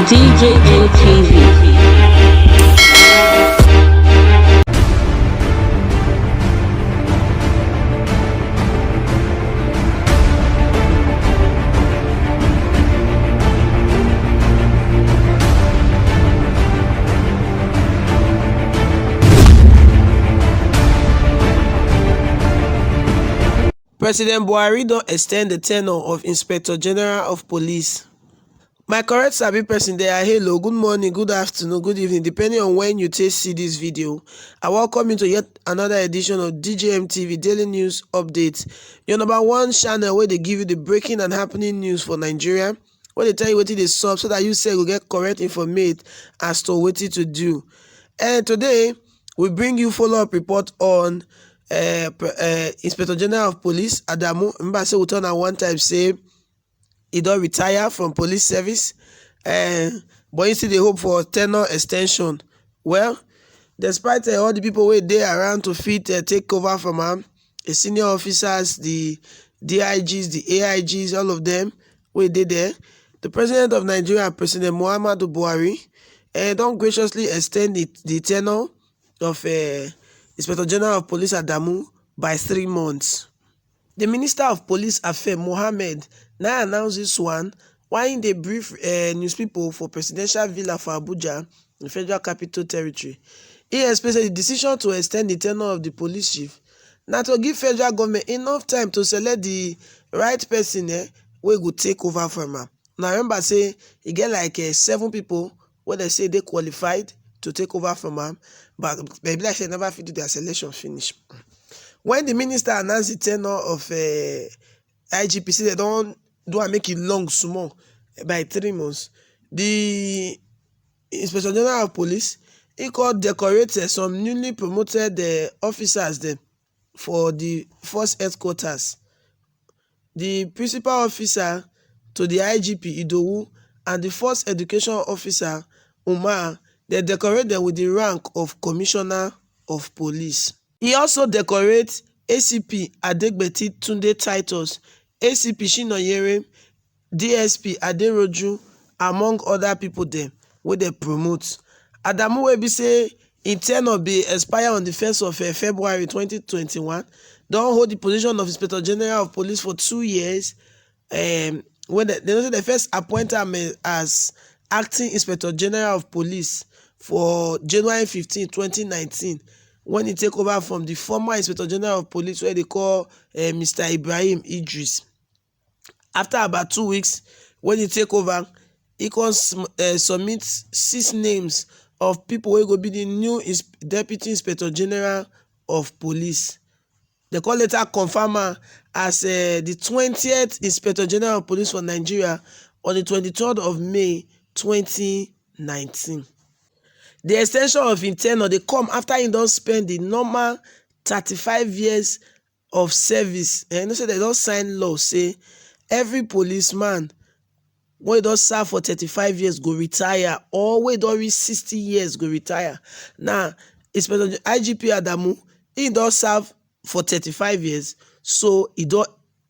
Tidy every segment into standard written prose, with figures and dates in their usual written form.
DJM TV. President Buhari don extend the tenure of Inspector General of Police. My correct sabi person there, hello, good morning, good afternoon, good evening, depending on when you see this video. I welcome you to yet another edition of DJM TV Daily News Updates. Your number one channel where they give you the breaking and happening news for Nigeria, where they tell you what it is so that you say you get correct information as to what to do. And today, we bring you follow-up report on Inspector General of Police Adamu. Remember I say we turn at one time say he don't retire from police service, but you see the hope for tenure extension. Well, despite all the people who there around to fit take over from him, the senior officers, the DIGs, the AIGs, all of them who they there, the president of Nigeria, President Mohammed Buhari, don't graciously extend the tenure of Inspector General of Police Adamu by 3 months. The Minister of Police Affairs, Mohammed, now announced this one while they brief news people for Presidential Villa for Abuja, the Federal Capital Territory. He expressed the decision to extend the tenure of the police chief now to give federal government enough time to select the right person who will take over from him. Now remember say he get like 7 people where they say they qualified to take over from him, but maybe like they never fit do their selection finish. When the minister announced the tenure of IGP, say they don't do and make it long small by 3 months. The Inspector General of Police, he could decorate some newly promoted officers there for the first headquarters. The principal officer to the IGP Idowu and the first education officer Umar, they decorate them with the rank of Commissioner of Police. He also decorates ACP Adegbeti Tunde titles, ACP Shinoyere, DSP Aderoju, among other people there, where they promote. Adamu will be say in tenure be expire on the 1st of February 2021. Don't hold the position of Inspector General of Police for 2 years. When they first appoint him as acting Inspector General of Police for January 15, 2019. When he take over from the former Inspector General of Police, where they call Mr. Ibrahim Idris. After about 2 weeks, when he take over, he can submit 6 names of people who will be the new Deputy Inspector General of Police. They call later confirmer as the 20th Inspector General of Police for Nigeria on the 23rd of May 2019. The extension of his tenure they come after he don't spend the normal 35 years of service. And you know say they don't sign law say every policeman wey don serve for 35 years go retire, or wey don reach 60 years go retire. Now, Inspector IGP Adamu, he don serve for 35 years, so he don't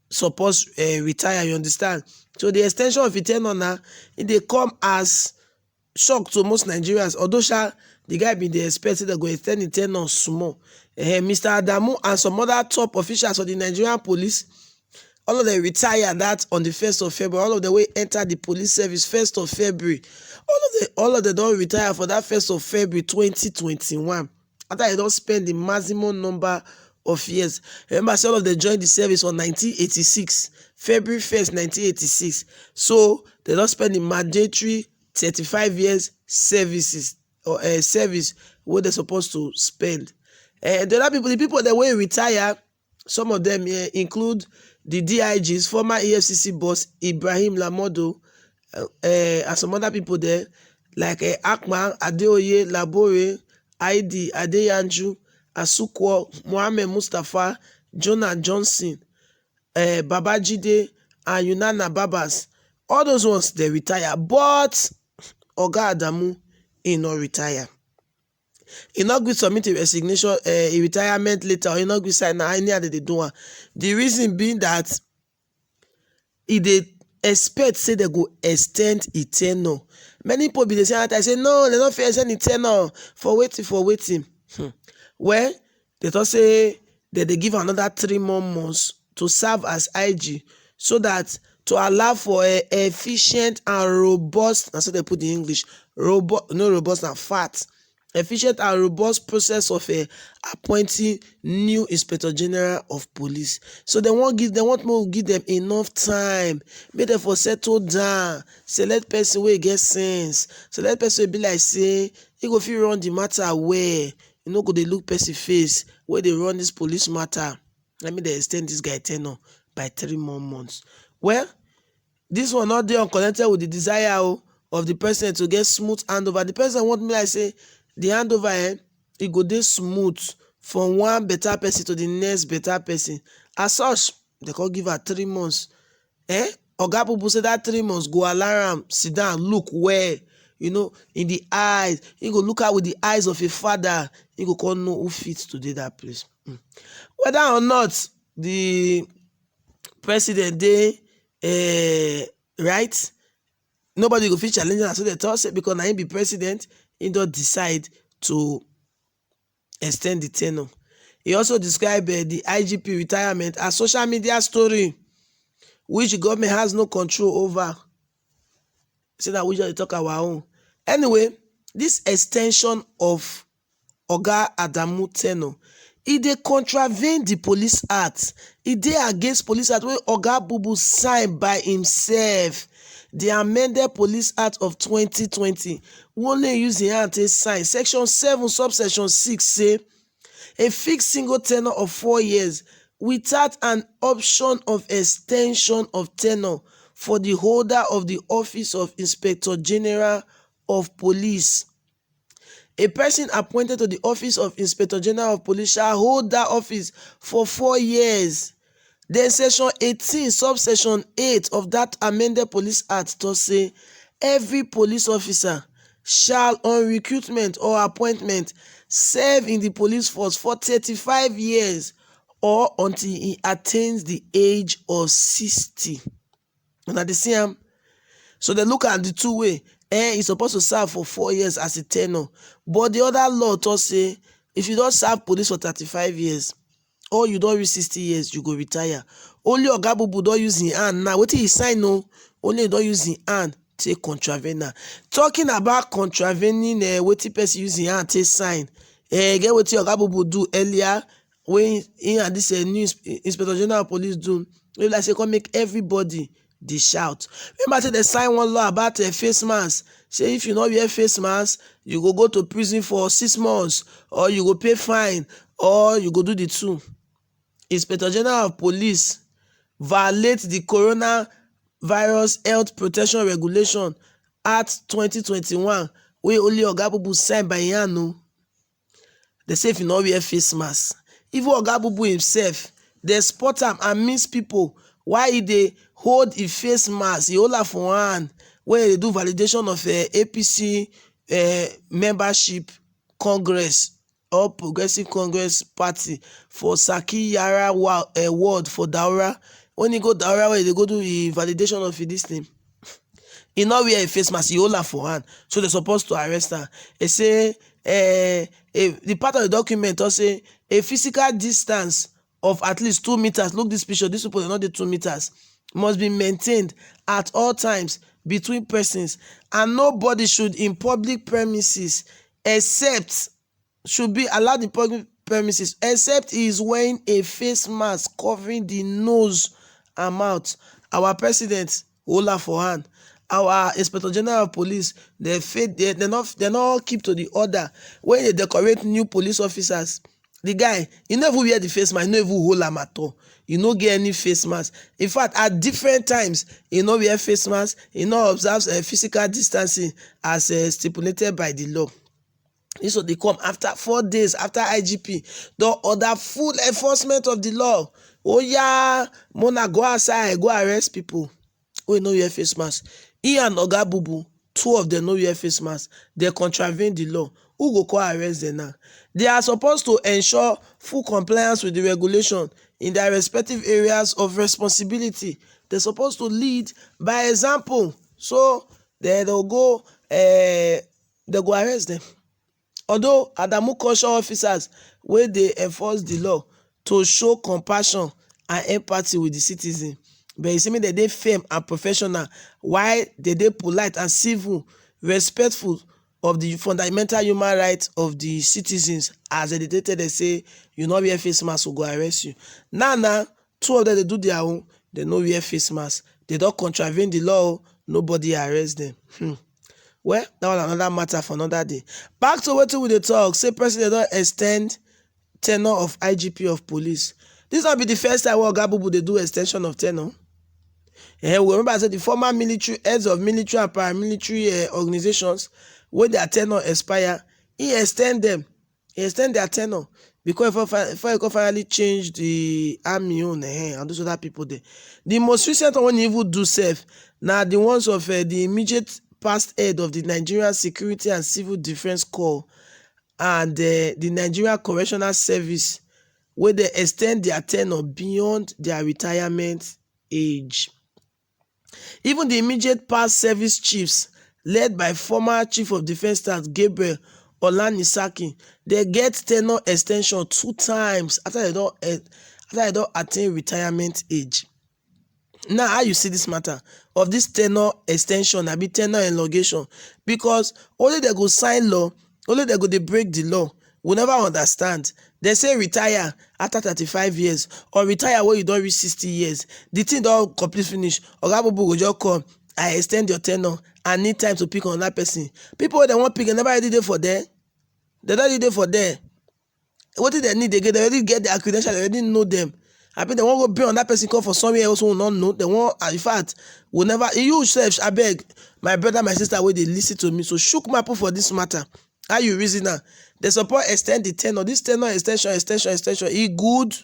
suppose retire, you understand? So the extension of his tenure now, they come as shock to most Nigerians, although the guy been expected to go extend the tenure small. Mr. Adamu and some other top officials of the Nigerian police, all of them retire that on the 1st of February. All of them will enter the police service 1st of February. All of them don't retire for that 1st of February 2021. After they don't spend the maximum number of years. Remember, all of them joined the service on 1986, February 1st, 1986. So they don't spend the mandatory 35 years services or service what they're supposed to spend. The other people, the people that will retire, some of them include the DIGs, former EFCC boss Ibrahim Lamodo, and some other people there like Akman, Adeoye, Labore, Aidi, Adeyanju, Asukwo, Mohammed Mustafa, Jonah Johnson, Babajide, and Yunana Babas. All those ones they retire, but Oga Adamu he not retire. He not going to submit a resignation, a retirement letter, or he not going to sign any other they do. The reason being that he did expect say they go extend e tenure. Many people be dey say I say no, they no fit extend e tenure for waiting. Well, they thought say that they give another 3 more months to serve as IG, so that to allow for a efficient and robust, that's what they put in English, robust and fat, efficient and robust process of appointing new Inspector General of Police. So they want more give them enough time, make them for settle down, select person wey get sense, select person wey be like say he go fit run the matter well. You know, go dey look person face where they run this police matter. Let me they extend this guy tenure by 3 more months. Well, this one not dey unconnected with the desire of the president to get smooth handover. The president want me like say the handover it go dey smooth from one better person to the next better person. As such, they can give her 3 months. Oga Bubu say that 3 months go allow am sit down, look where, you know, in the eyes. He go look out with the eyes of a father. He go call know who fits to do that place. Whether or not the president dey right, nobody go fit challenge am. So they talk say because na him be president, he don't decide to extend the tenure. He also described the IGP retirement as social media story, which the government has no control over. Say that we just talk our own. Anyway, this extension of Oga Adamu tenure, e dey contravene the Police Act. E dey against Police Act wey Oga Bubu sign by himself. The amended Police Act of 2020 only use the hand to sign. Section 7 subsection 6 say a fixed single tenure of 4 years without an option of extension of tenure for the holder of the office of Inspector General of Police. A person appointed to the office of Inspector General of Police shall hold that office for 4 years. Then section 18 subsection 8 of that amended Police Act to say every police officer shall on recruitment or appointment serve in the police force for 35 years or until he attains the age of 60. Una dey see am? So they look at the two way. He's supposed to serve for 4 years as a tenure. But the other law to say if you don't serve police for 35 years or you don't reach 60 years, you go retire. Only Oga Bubu don't use his hand. Now, what he sign no, only he don't use his hand take contravene. Talking about contravening, what person use his hand take sign. Get what Oga Bubu do earlier when he and this new Inspector General of Police do. They like say come make everybody dey shout. Remember say they sign one law about face mask. Say if you no wear face mask, you go to prison for 6 months, or you go pay fine, or you go do the 2. Inspector General of Police violate the Coronavirus Health Protection Regulation Act 2021 wey only Oga Bubu sign by hand. They say if you no wear face mask, even Oga Bubu himself, they spot am and miss people why he dey hold his face mask. He hold am for hand when they do validation of APC membership Congress or Progressive Congress Party for Saki Yara ward for Daura. When he go Daura, where they go do the validation of this thing, he not wear a face mask. He hold am for hand, so they're supposed to arrest her. They say the part of the document also say a physical distance of at least 2 meters. Look this picture. These people are not the 2 meters. Must be maintained at all times between persons, and nobody should in public premises except should be allowed in public premises except he is wearing a face mask covering the nose and mouth. Our president hold her for hand. Our Inspector General of Police, they not keep to the order when they decorate new police officers. The guy, he never wear the face mask, he no even hold am at all. He no get any face mask. In fact, at different times, he no wear face mask, he no observes physical distancing as stipulated by the law. This will they come after 4 days after IGP don't order full enforcement of the law. Oh yeah, Mona go outside, go arrest people who no wear face mask. He and Oga Bubu, 2 of them no wear face mask. They contravene the law. Who go call arrest them now? They are supposed to ensure full compliance with the regulation in their respective areas of responsibility They're supposed to lead by example. So they'll go arrest them. Although Adamu caution officers wey dey enforce the law to show compassion and empathy with the citizen, but e say make dem dey firm and professional while dem dey polite and civil, respectful of the fundamental human rights of the citizens. As dem dey tell dem say you no wear face mask, we go arrest you. Now two of them dey do their own, they no wear face mask, they don contravene the law, nobody arrest them. Well, that was another matter for another day. Back to wetin we dey talk, say president don extend tenure of IGP of police. This no be the first time wey Oga Bubu dey do extension of tenure. We remember say the former military heads of military and paramilitary organizations wey their tenure expire, he extend them. He extend their tenure because before he finally change the army own and those other people there. The most recent one he even do sef na the ones of the immediate past head of the Nigerian Security and Civil Defense Corps and the Nigerian Correctional Service, where they extend their tenure beyond their retirement age. Even the immediate past service chiefs, led by former Chief of Defense Staff Gabriel Olanisaki, they get tenure extension 2 times after they don't attain retirement age. Now, how you see this matter of this tenure extension, I mean tenure elongation? Because only they go sign law, only they go they break the law. We never understand. They say retire after 35 years or retire when you don't reach 60 years. The thing don't complete finish. Oga Bubu go just come, I extend your tenure and need time to pick on that person. People they want pick, they never did it for there. They don't need it for there. What did they need? They already get their credentials, they already know them. I mean, they won't go bring on that person call for somewhere else who will not know. They won't, in fact, will never. You self, I beg, my brother, my sister, where they listen to me. So shook my for this matter. How you reason now? The support extend the tenure. This tenure extension. It good.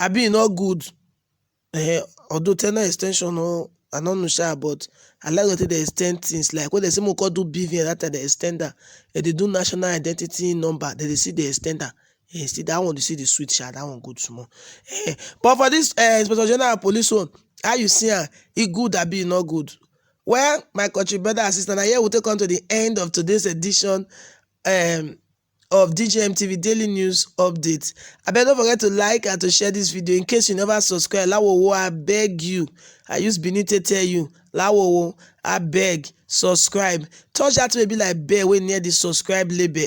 I be not good. Although tenure extension, no, I don't know sure, but I like to they extend things like when they say we call do BV and that the extender. They do national identity number. They see the extender. See that one, you see the switch, that one good small. But for this Inspector General Police one, how you see it good or be not good? Well, my country brother and sister, here we'll take on to the end of today's edition of DJM TV Daily News Update. I beg don't forget to like and to share this video. In case you never subscribe, Lawowo, I beg you. I use Benin to tell you, Lawowo, I beg, subscribe. Touch that to be like bear way near the subscribe label.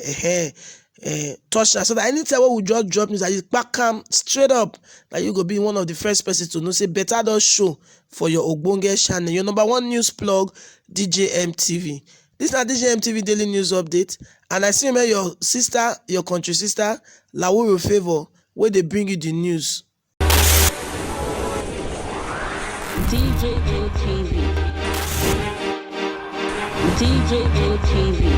Touch that so that anytime we just drop news, I just back come straight up that you go be one of the first persons to know say better does show for your Ogbonge channel, your #1 news plug, DJM TV. This is DJM TV Daily News Update, and I see your sister, your country sister, Lawuro Favor, where they bring you the news. DJM TV. DJM TV.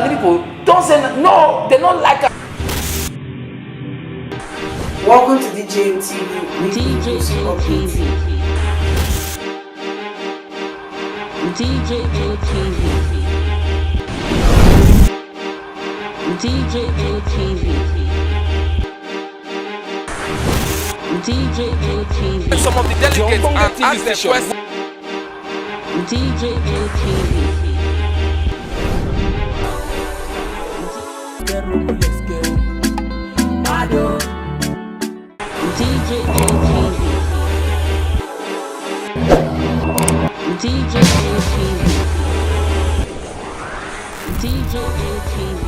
People don't say no, they don't like it. Welcome to DJM TV. DJM TV. DJM TV. DJM TV. DJM TV. Some of the delegates and ask the question. DJM TV. Let's go. DJM TV. DJM TV. DJM TV.